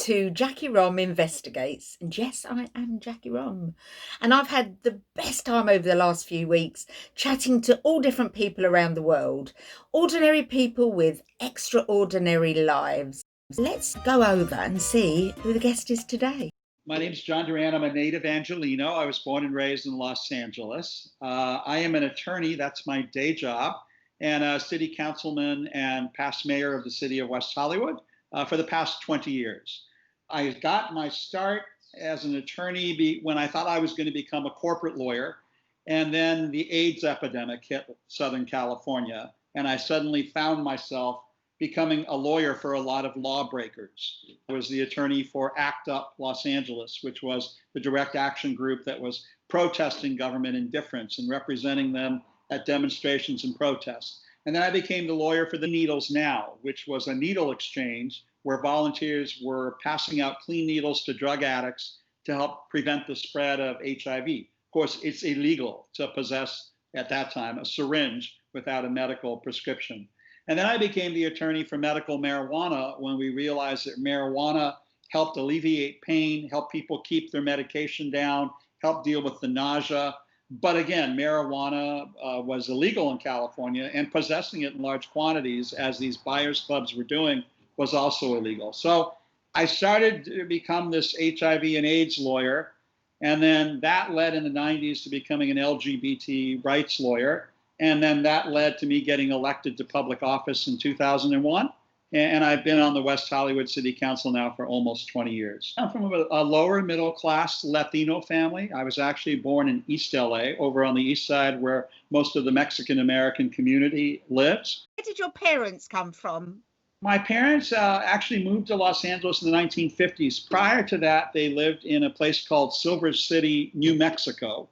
to Jacky Rom Investigates. And yes, I am Jacky Rom. And I've had the best time over the last few weeks chatting to all different people around the world, ordinary people with extraordinary lives. Let's go over and see who the guest is today. My name is John Duran. I'm a native Angelino. I was born and raised in Los Angeles. I am an attorney. That's my day job, and a city councilman and past mayor of the city of West Hollywood for the past 20 years. I got my start as an attorney when I thought I was going to become a corporate lawyer, and then the AIDS epidemic hit Southern California, and I suddenly found myself becoming a lawyer for a lot of lawbreakers. I was the attorney for ACT UP Los Angeles, which was the direct action group that was protesting government indifference and representing them at demonstrations and protests. And then I became the lawyer for the Needles Now, which was a needle exchange where volunteers were passing out clean needles to drug addicts to help prevent the spread of HIV. Of course, it's illegal to possess, at that time, a syringe without a medical prescription. And then I became the attorney for medical marijuana when we realized that marijuana helped alleviate pain, helped people keep their medication down, helped deal with the nausea. But again, marijuana was illegal in California, and possessing it in large quantities, as these buyers clubs were doing, was also illegal. So I started to become this HIV and AIDS lawyer, and then that led in the 90s to becoming an LGBT rights lawyer. And then that led to me getting elected to public office in 2001. And I've been on the West Hollywood City Council now for almost 20 years. I'm from a lower middle class Latino family. I was actually born in East LA, over on the east side where most of the Mexican American community lives. Where did your parents come from? My parents actually moved to Los Angeles in the 1950s. Prior to that, they lived in a place called Silver City, New Mexico,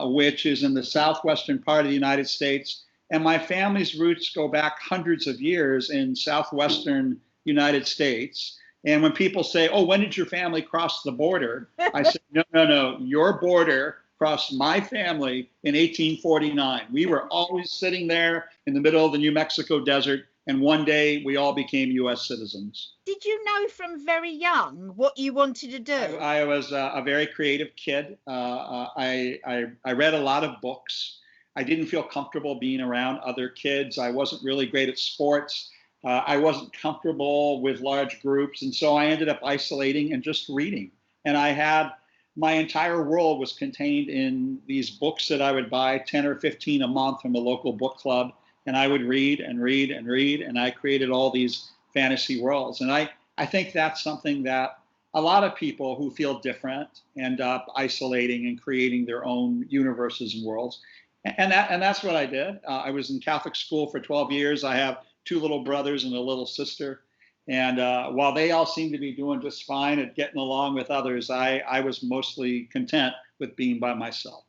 which is in the southwestern part of the United States. And my family's roots go back hundreds of years in southwestern United States. And when people say, oh, when did your family cross the border? I say, no, your border crossed my family in 1849. We were always sitting there in the middle of the New Mexico desert, and one day we all became U.S. citizens. Did you know from very young what you wanted to do? I was a very creative kid. I read a lot of books. I didn't feel comfortable being around other kids. I wasn't really great at sports. I wasn't comfortable with large groups. And so I ended up isolating and just reading. And my entire world was contained in these books that I would buy 10 or 15 a month from a local book club. And I would read and read and read, and I created all these fantasy worlds. And I think that's something that a lot of people who feel different end up isolating and creating their own universes and worlds. And that's what I did. I was in Catholic school for 12 years. I have 2 little brothers and a little sister. And while they all seem to be doing just fine at getting along with others, I was mostly content with being by myself.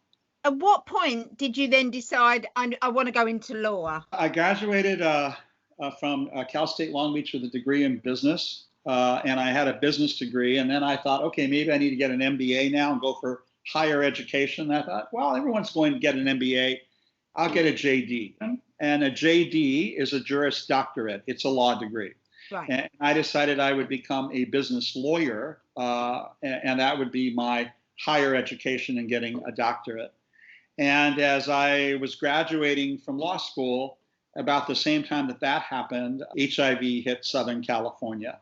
At what point did you then decide, I want to go into law? I graduated from Cal State Long Beach with a degree in business, and I had a business degree. And then I thought, okay, maybe I need to get an MBA now and go for higher education. And I thought, well, everyone's going to get an MBA. I'll get a JD. And a JD is a Juris Doctorate. It's a law degree. Right. And I decided I would become a business lawyer, and that would be my higher education and getting a doctorate. And as I was graduating from law school, about the same time that happened, HIV hit Southern California.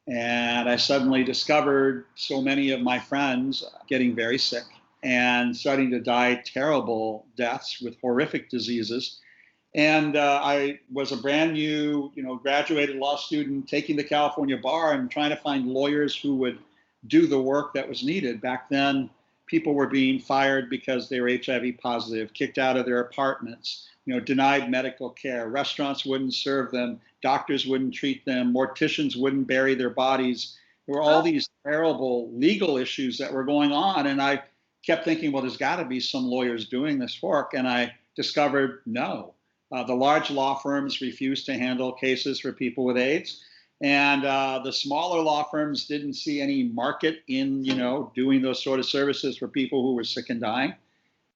And I suddenly discovered so many of my friends getting very sick and starting to die terrible deaths with horrific diseases. And I was a brand new, graduated law student taking the California bar and trying to find lawyers who would do the work that was needed. Back then, people were being fired because they were HIV positive, kicked out of their apartments, denied medical care. Restaurants wouldn't serve them. Doctors wouldn't treat them. Morticians wouldn't bury their bodies. There were all these terrible legal issues that were going on. And I kept thinking, well, there's got to be some lawyers doing this work. And I discovered, no. The large law firms refused to handle cases for people with AIDS. And the smaller law firms didn't see any market in, doing those sort of services for people who were sick and dying.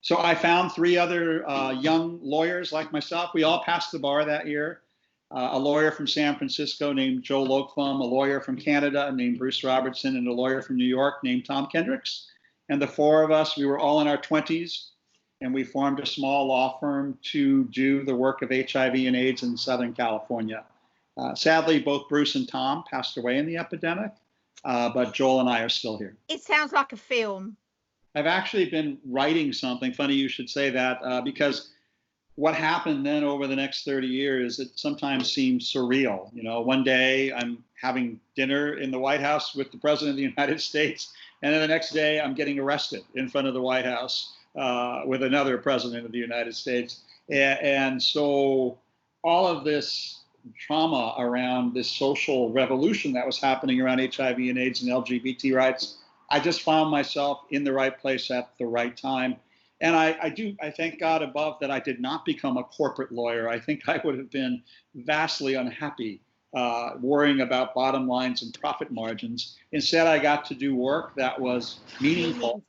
So I found 3 other young lawyers like myself. We all passed the bar that year. a lawyer from San Francisco named Joe Lokvam, a lawyer from Canada named Bruce Robertson, and a lawyer from New York named Tom Kendricks. And the four of us, we were all in our 20s, and we formed a small law firm to do the work of HIV and AIDS in Southern California. Sadly, both Bruce and Tom passed away in the epidemic, but Joel and I are still here. It sounds like a film. I've actually been writing something. Funny you should say that, because what happened then over the next 30 years, it sometimes seems surreal. You know, one day I'm having dinner in the White House with the President of the United States, and then the next day I'm getting arrested in front of the White House with another President of the United States. And so all of this trauma around this social revolution that was happening around HIV and AIDS and LGBT rights, I just found myself in the right place at the right time. And I thank God above that I did not become a corporate lawyer. I think I would have been vastly unhappy worrying about bottom lines and profit margins. Instead, I got to do work that was meaningful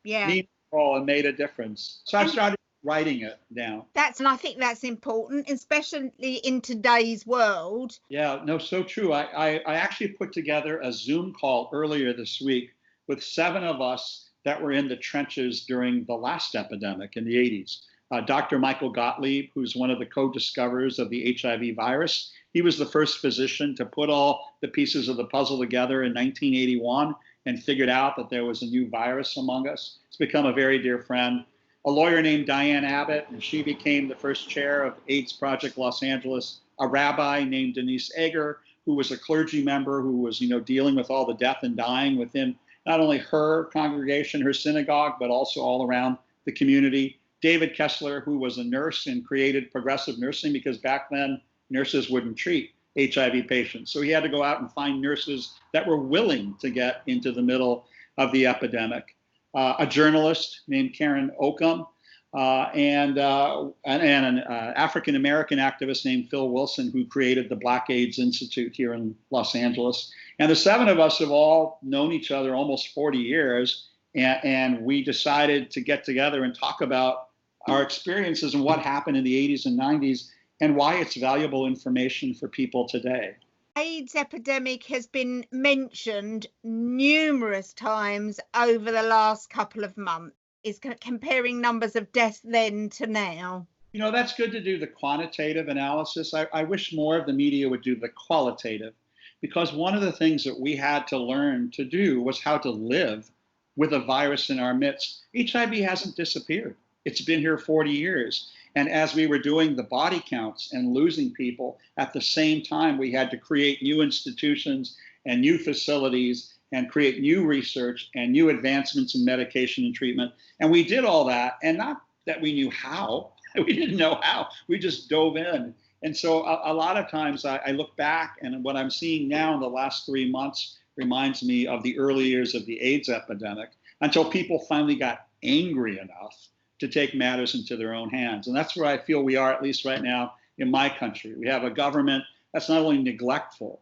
and made a difference. So I've started writing it down. And I think that's important, especially in today's world. Yeah, no, so true. I actually put together a Zoom call earlier this week with 7 of us that were in the trenches during the last epidemic in the 80s. Dr. Michael Gottlieb, who's one of the co-discoverers of the HIV virus, he was the first physician to put all the pieces of the puzzle together in 1981 and figured out that there was a new virus among us. He's become a very dear friend. A lawyer named Diane Abbitt, and she became the first chair of AIDS Project Los Angeles. A rabbi named Denis Egar, who was a clergy member who was, dealing with all the death and dying within not only her congregation, her synagogue, but also all around the community. David Kessler, who was a nurse and created progressive nursing because back then nurses wouldn't treat HIV patients. So he had to go out and find nurses that were willing to get into the middle of the epidemic. A journalist named Karen Oakham, and an African-American activist named Phil Wilson, who created the Black AIDS Institute here in Los Angeles. And the 7 of us have all known each other almost 40 years, and we decided to get together and talk about our experiences and what happened in the 80s and 90s and why it's valuable information for people today. AIDS epidemic has been mentioned numerous times over the last couple of months. Is comparing numbers of deaths then to now. That's good to do the quantitative analysis. I wish more of the media would do the qualitative, because one of the things that we had to learn to do was how to live with a virus in our midst. HIV hasn't disappeared. It's been here 40 years. And as we were doing the body counts and losing people, at the same time, we had to create new institutions and new facilities and create new research and new advancements in medication and treatment. And we did all that, and not that we knew how. We didn't know how. We just dove in. And so a lot of times I look back, and what I'm seeing now in the last 3 months reminds me of the early years of the AIDS epidemic, until people finally got angry enough to take matters into their own hands. And that's where I feel we are, at least right now in my country. We have a government that's not only neglectful,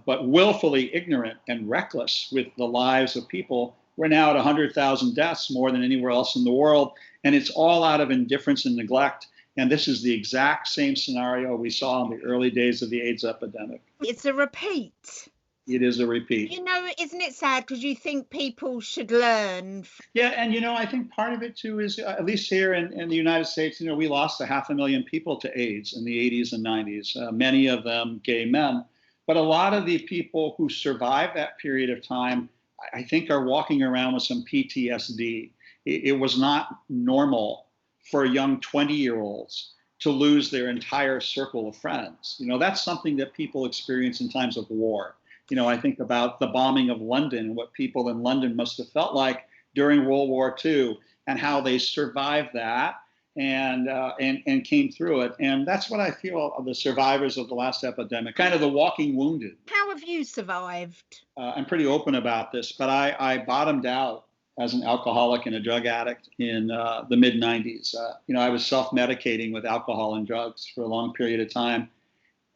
but willfully ignorant and reckless with the lives of people. We're now at 100,000 deaths, more than anywhere else in the world. And it's all out of indifference and neglect. And this is the exact same scenario we saw in the early days of the AIDS epidemic. It's a repeat. It is a repeat. Isn't it sad? Because you think people should learn. Yeah, and I think part of it too is, at least here in the United States, we lost 500,000 people to AIDS in the 80s and 90s, many of them gay men. But a lot of the people who survived that period of time, I think, are walking around with some PTSD. It was not normal for young 20-year-olds to lose their entire circle of friends. That's something that people experience in times of war. I think about the bombing of London and what people in London must have felt like during World War II and how they survived that and came through it. And that's what I feel of the survivors of the last epidemic, kind of the walking wounded. How have you survived? I'm pretty open about this, but I bottomed out as an alcoholic and a drug addict in the mid-90s. I was self-medicating with alcohol and drugs for a long period of time.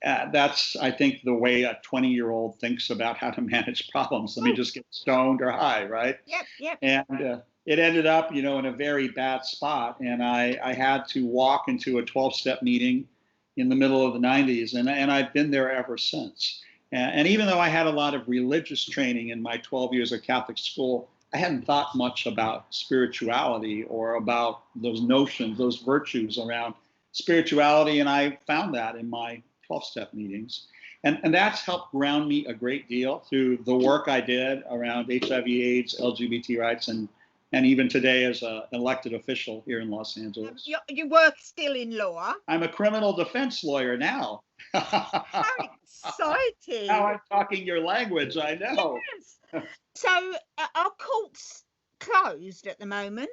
That's, I think, the way a 20-year-old thinks about how to manage problems. Let me just get stoned or high, right? Yep. And it ended up, in a very bad spot. And I had to walk into a 12-step meeting, in the middle of the 90s, and I've been there ever since. And even though I had a lot of religious training in my 12 years of Catholic school, I hadn't thought much about spirituality or about those notions, those virtues around spirituality. And I found that in my 12-step meetings. And that's helped ground me a great deal through the work I did around HIV/AIDS, LGBT rights, and even today as an elected official here in Los Angeles. You work still in law? I'm a criminal defense lawyer now. How exciting. Now I'm talking your language, I know. Yes. So are courts closed at the moment?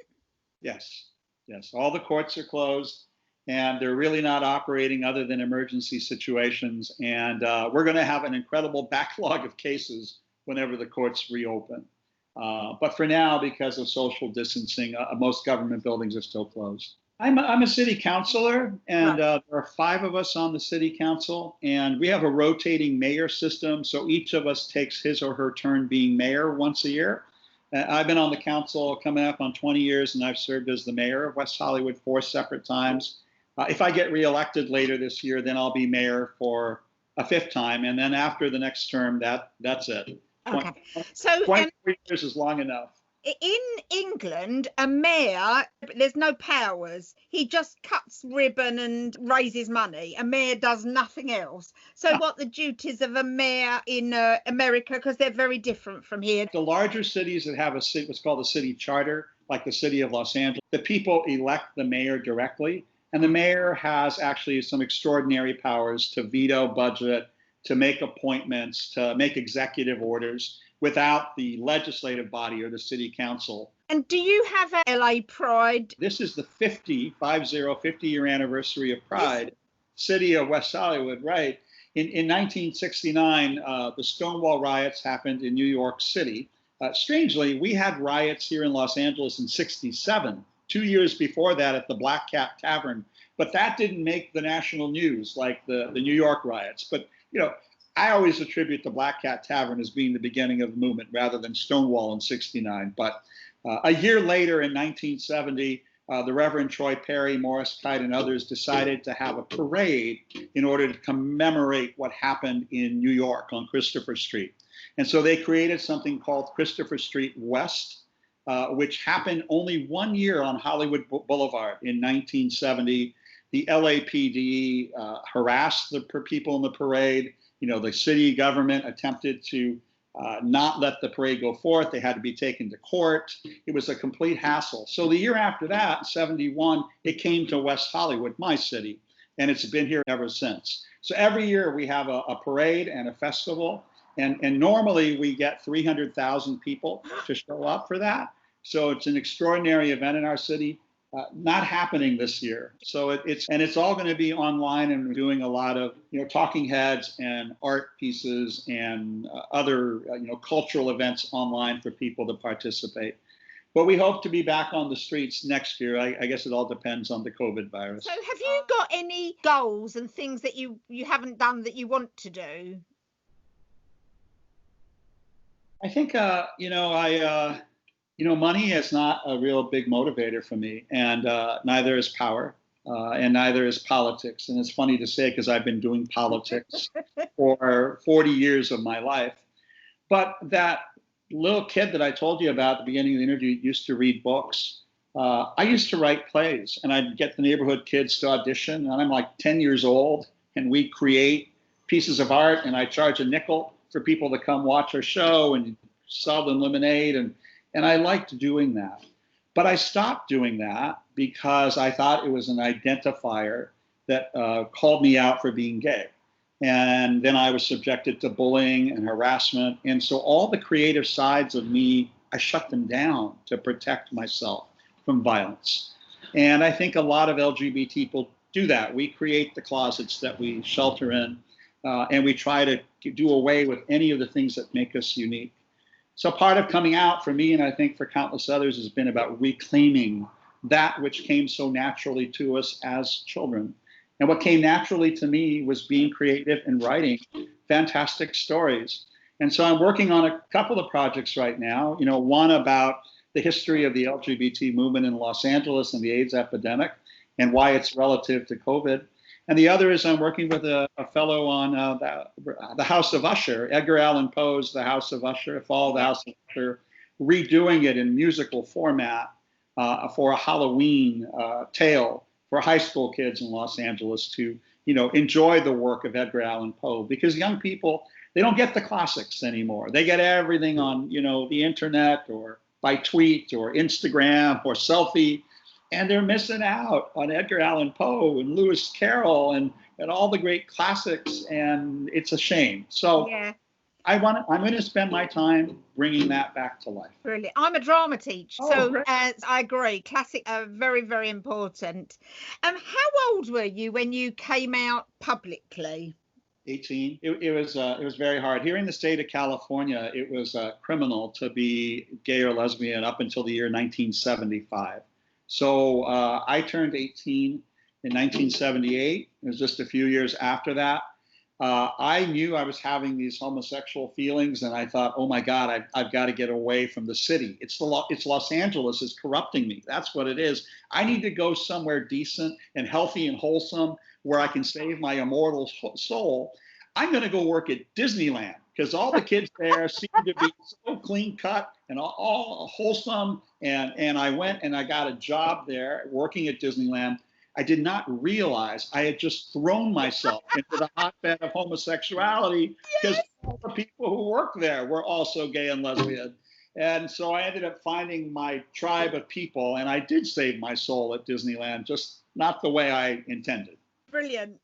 Yes. All the courts are closed, and they're really not operating other than emergency situations. And we're going to have an incredible backlog of cases whenever the courts reopen. But for now, because of social distancing, most government buildings are still closed. I'm a city councillor, and there are 5 of us on the city council, and we have a rotating mayor system. So each of us takes his or her turn being mayor once a year. I've been on the council coming up on 20 years, and I've served as the mayor of West Hollywood 4 separate times. If I get reelected later this year, then I'll be mayor for a 5th time. And then after the next term, that's it. Okay. So 23 years is long enough. In England, a mayor, there's no powers. He just cuts ribbon and raises money. A mayor does nothing else. So what the duties of a mayor in America, because they're very different from here. The larger cities that have what's called a city charter, like the city of Los Angeles, the people elect the mayor directly. And the mayor has actually some extraordinary powers to veto budget, to make appointments, to make executive orders without the legislative body or the city council. And do you have a LA Pride? This is the 50-year anniversary of Pride, city of West Hollywood, right? In 1969, the Stonewall riots happened in New York City. Strangely, we had riots here in Los Angeles in '67, 2 years before that at the Black Cat Tavern. But that didn't make the national news like the New York riots. But, I always attribute the Black Cat Tavern as being the beginning of the movement rather than Stonewall in '69. But a year later in 1970, the Reverend Troy Perry, Morris Kite, and others decided to have a parade in order to commemorate what happened in New York on Christopher Street. And so they created something called Christopher Street West, which happened only 1 year on Hollywood Boulevard in 1970. The LAPD harassed the people in the parade. The city government attempted to not let the parade go forth. They had to be taken to court. It was a complete hassle. So the year after that, '71, it came to West Hollywood, my city, and it's been here ever since. So every year we have a parade and a festival, and normally we get 300,000 people to show up for that. So it's an extraordinary event in our city. Not happening this year. So it's all going to be online, and we're doing a lot of talking heads and art pieces and other cultural events online for people to participate. But we hope to be back on the streets next year. I guess it all depends on the COVID virus. So have you got any goals and things that you haven't done that you want to do? I think money is not a real big motivator for me, and neither is power, and neither is politics. And it's funny to say because I've been doing politics for 40 years of my life. But that little kid that I told you about at the beginning of the interview used to read books. I used to write plays, and I'd get the neighborhood kids to audition, and I'm like 10 years old, and we create pieces of art, and I charge a nickel for people to come watch our show and sell them lemonade, and I liked doing that. But I stopped doing that because I thought it was an identifier that called me out for being gay. And then I was subjected to bullying and harassment. And so all the creative sides of me, I shut them down to protect myself from violence. And I think a lot of LGBT people do that. We create the closets that we shelter in, and we try to do away with any of the things that make us unique. So part of coming out for me, and I think for countless others, has been about reclaiming that which came so naturally to us as children. And what came naturally to me was being creative and writing fantastic stories. And so I'm working on a couple of projects right now, one about the history of the LGBT movement in Los Angeles and the AIDS epidemic and why it's relative to COVID. And the other is I'm working with a fellow on the House of Usher, Edgar Allan Poe's The House of Usher, Fall of the House of Usher, redoing it in musical format for a Halloween tale for high school kids in Los Angeles to, enjoy the work of Edgar Allan Poe, because young people, they don't get the classics anymore. They get everything on, the internet or by tweet or Instagram or selfie, and they're missing out on Edgar Allan Poe and Lewis Carroll and all the great classics, and it's a shame. So Yeah. I'm going to spend my time bringing that back to life. Brilliant. I'm a drama teacher, Oh, so great. I agree. Classics are very, very important. How old were you when you came out publicly? 18. It was very hard. Here in the state of California, it was criminal to be gay or lesbian up until the year 1975. So I turned 18 in 1978. It was just a few years after that. I knew I was having these homosexual feelings, and I thought, oh my God, I've got to get away from the city. It's Los Angeles is corrupting me. That's what it is. I need to go somewhere decent and healthy and wholesome where I can save my immortal soul. I'm going to go work at Disneyland, because all the kids there seem to be so clean cut and all wholesome. And I went and I got a job there working at Disneyland. I did not realize I had just thrown myself into the hotbed of homosexuality, because all the people who worked there were also gay and lesbian. And so I ended up finding my tribe of people, and I did save my soul at Disneyland, just not the way I intended. Brilliant.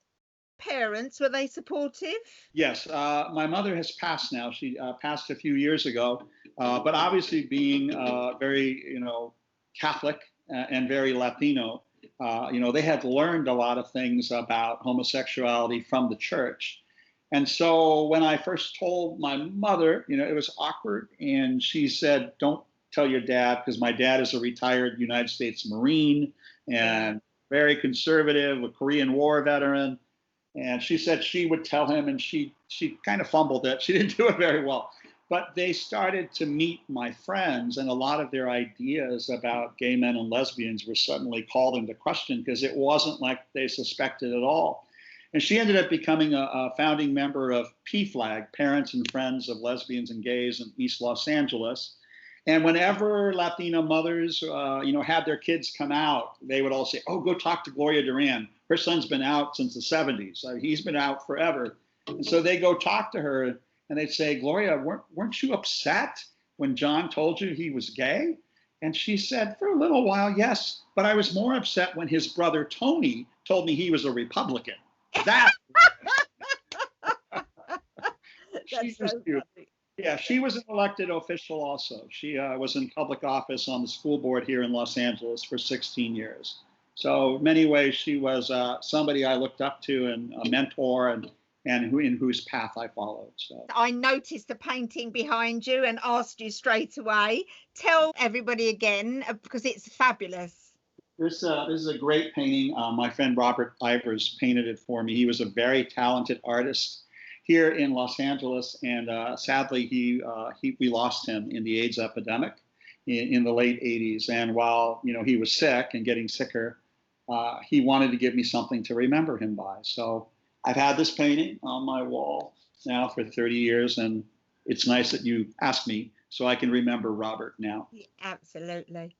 Parents, were they supportive? Yes, my mother has passed now. She passed a few years ago, but obviously being very, Catholic and very Latino, they had learned a lot of things about homosexuality from the church. And so when I first told my mother, it was awkward. And she said, don't tell your dad, because my dad is a retired United States Marine and very conservative, a Korean War veteran. And she said she would tell him, and she kind of fumbled it. She didn't do it very well. But they started to meet my friends, and a lot of their ideas about gay men and lesbians were suddenly called into question, because it wasn't like they suspected at all. And she ended up becoming a founding member of PFLAG, Parents and Friends of Lesbians and Gays in East Los Angeles. And whenever Latina mothers, had their kids come out, they would all say, oh, go talk to Gloria Duran. Her son's been out since the 70s. He's been out forever. And so they go talk to her, and they'd say, Gloria, weren't you upset when John told you he was gay? And she said, for a little while, yes, but I was more upset when his brother Tony told me he was a Republican. That. That's so funny. Yeah, she was an elected official also. She was in public office on the school board here in Los Angeles for 16 years. So in many ways, she was somebody I looked up to, and a mentor, and in whose path I followed. So I noticed the painting behind you and asked you straight away. Tell everybody again, because it's fabulous. This is a great painting. My friend Robert Ivers painted it for me. He was a very talented artist here in Los Angeles, and sadly, we lost him in the AIDS epidemic in the late 80s. And while he was sick and getting sicker, he wanted to give me something to remember him by. So I've had this painting on my wall now for 30 years, and it's nice that you asked me so I can remember Robert now. Yeah, absolutely.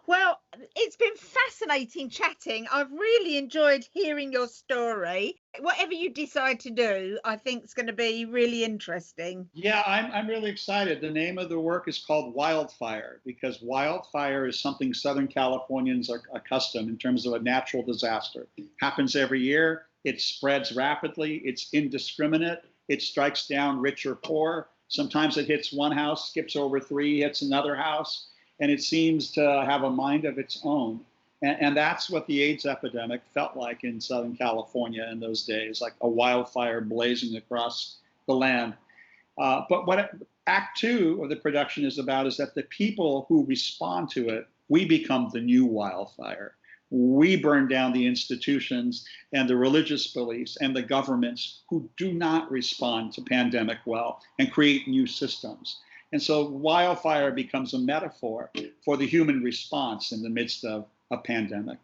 Well, it's been fascinating chatting. I've really enjoyed hearing your story. Whatever you decide to do, I think is going to be really interesting. Yeah, I'm really excited. The name of the work is called Wildfire, because wildfire is something Southern Californians are accustomed in terms of a natural disaster. It happens every year. It spreads rapidly. It's indiscriminate. It strikes down rich or poor. Sometimes it hits one house, skips over three, hits another house, and it seems to have a mind of its own. And that's what the AIDS epidemic felt like in Southern California in those days, like a wildfire blazing across the land. But what Act Two of the production is about is that the people who respond to it, we become the new wildfire. We burn down the institutions and the religious beliefs and the governments who do not respond to pandemic well, and create new systems. And so wildfire becomes a metaphor for the human response in the midst of a pandemic.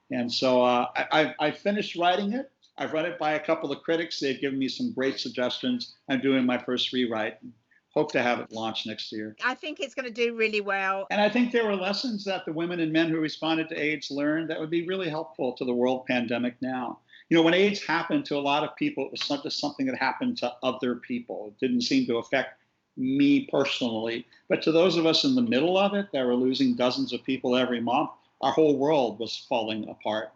And so I finished writing it. I've run it by a couple of critics. They've given me some great suggestions. I'm doing my first rewrite. Hope to have it launched next year. I think it's going to do really well. And I think there were lessons that the women and men who responded to AIDS learned that would be really helpful to the world pandemic now. You know, when AIDS happened to a lot of people, it was not just something that happened to other people. It didn't seem to affect me personally. But to those of us in the middle of it that were losing dozens of people every month, our whole world was falling apart.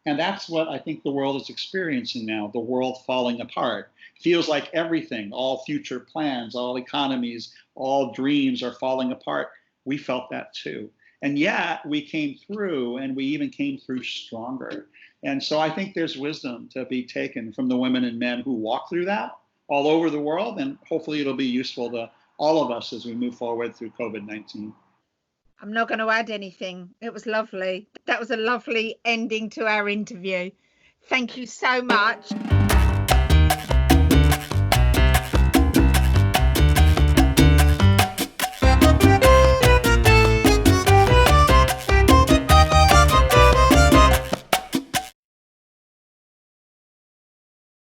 And that's what I think the world is experiencing now, the world falling apart. Feels like everything, all future plans, all economies, all dreams are falling apart. We felt that too. And yet we came through, and we even came through stronger. And so I think there's wisdom to be taken from the women and men who walk through that all over the world. And hopefully it'll be useful to all of us as we move forward through COVID-19. I'm not going to add anything. It was lovely. That was a lovely ending to our interview. Thank you so much.